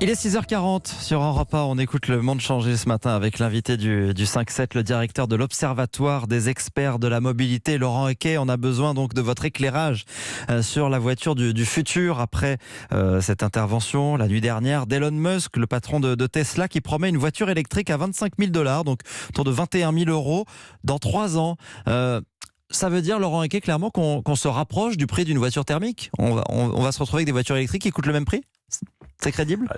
Il est 6h40 sur Europe 1. On écoute Le Monde changer ce matin avec l'invité du 5-7, le directeur de l'Observatoire des experts de la mobilité, Laurent Equet. On a besoin donc de votre éclairage sur la voiture du futur après cette intervention la nuit dernière d'Elon Musk, le patron de Tesla, qui promet une voiture électrique à 25 000 $, donc autour de 21 000 € dans 3 ans. Ça veut dire, Laurent Equet, clairement qu'on se rapproche du prix d'une voiture thermique. On va se retrouver avec des voitures électriques qui coûtent le même prix ? C'est crédible ?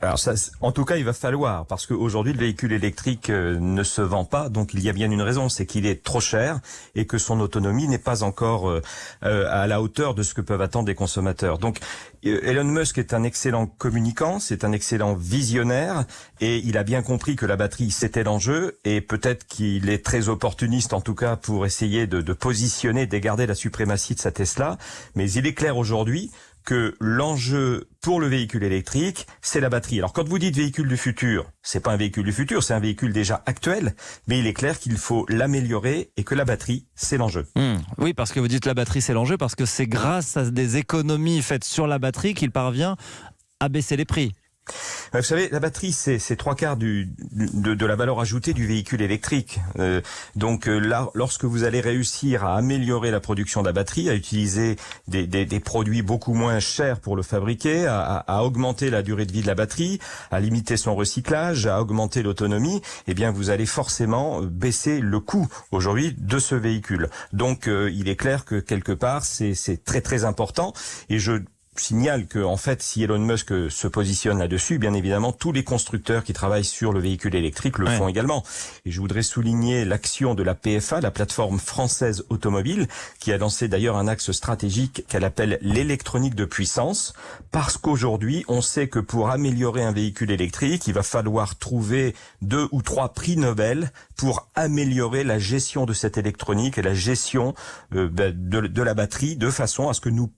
Alors ça, en tout cas, il va falloir, parce qu'aujourd'hui, le véhicule électrique ne se vend pas, donc il y a bien une raison, c'est qu'il est trop cher et que son autonomie n'est pas encore à la hauteur de ce que peuvent attendre les consommateurs. Donc, Elon Musk est un excellent communicant, c'est un excellent visionnaire, et il a bien compris que la batterie, c'était l'enjeu, et peut-être qu'il est très opportuniste, en tout cas, pour essayer de positionner, de garder la suprématie de sa Tesla, mais il est clair aujourd'hui que l'enjeu pour le véhicule électrique, c'est la batterie. Alors quand vous dites véhicule du futur, c'est pas un véhicule du futur, c'est un véhicule déjà actuel, mais il est clair qu'il faut l'améliorer et que la batterie, c'est l'enjeu. Oui, parce que vous dites la batterie, c'est l'enjeu, parce que c'est grâce à des économies faites sur la batterie qu'il parvient à baisser les prix. Vous savez, la batterie, c'est 3/4 de la valeur ajoutée du véhicule électrique. Donc là, lorsque vous allez réussir à améliorer la production de la batterie, à utiliser des produits beaucoup moins chers pour le fabriquer, à augmenter la durée de vie de la batterie, à limiter son recyclage, à augmenter l'autonomie, eh bien vous allez forcément baisser le coût aujourd'hui de ce véhicule. Donc il est clair que quelque part, c'est très très important, et je signale que, en fait, si Elon Musk se positionne là-dessus, bien évidemment, tous les constructeurs qui travaillent sur le véhicule électrique le font également. Et je voudrais souligner l'action de la PFA, la plateforme française automobile, qui a lancé d'ailleurs un axe stratégique qu'elle appelle l'électronique de puissance, parce qu'aujourd'hui, on sait que pour améliorer un véhicule électrique, il va falloir trouver 2 ou 3 prix Nobel pour améliorer la gestion de cette électronique et la gestion de la batterie, de façon à ce que nous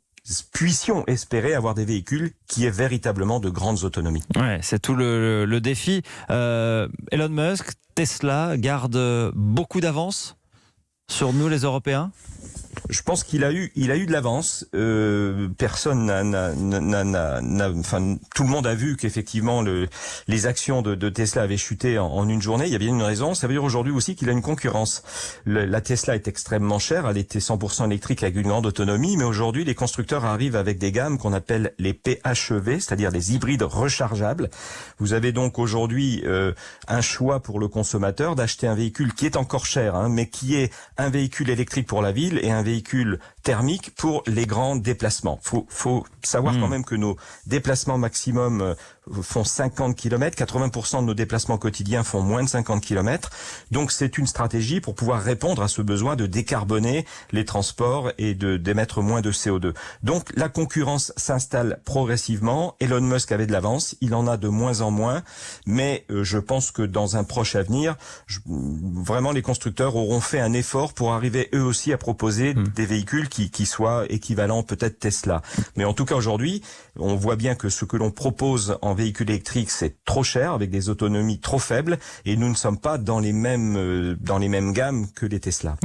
puissions espérer avoir des véhicules qui aient véritablement de grandes autonomies. Ouais, c'est tout le défi. Elon Musk, Tesla garde beaucoup d'avance sur nous les Européens ? Je pense qu'il a eu de l'avance. Personne enfin, tout le monde a vu qu'effectivement les actions de Tesla avaient chuté en une journée. Il y a bien une raison. Ça veut dire aujourd'hui aussi qu'il a une concurrence. La Tesla est extrêmement chère. Elle était 100% électrique avec une grande autonomie, mais aujourd'hui les constructeurs arrivent avec des gammes qu'on appelle les PHEV, c'est-à-dire les hybrides rechargeables. Vous avez donc aujourd'hui un choix pour le consommateur d'acheter un véhicule qui est encore cher, mais qui est un véhicule électrique pour la ville et un véhicule thermique pour les grands déplacements. Faut savoir quand même que nos déplacements maximum font 50 km, 80% de nos déplacements quotidiens font moins de 50 km. Donc c'est une stratégie pour pouvoir répondre à ce besoin de décarboner les transports et d'émettre moins de CO2. Donc la concurrence s'installe progressivement. Elon Musk avait de l'avance, il en a de moins en moins, mais je pense que dans un proche avenir, vraiment les constructeurs auront fait un effort pour arriver eux aussi à proposer des véhicules qui soient équivalents peut-être Tesla. Mais en tout cas aujourd'hui, on voit bien que ce que l'on propose en véhicule électrique, c'est trop cher, avec des autonomies trop faibles, et nous ne sommes pas dans les mêmes gammes que les Tesla.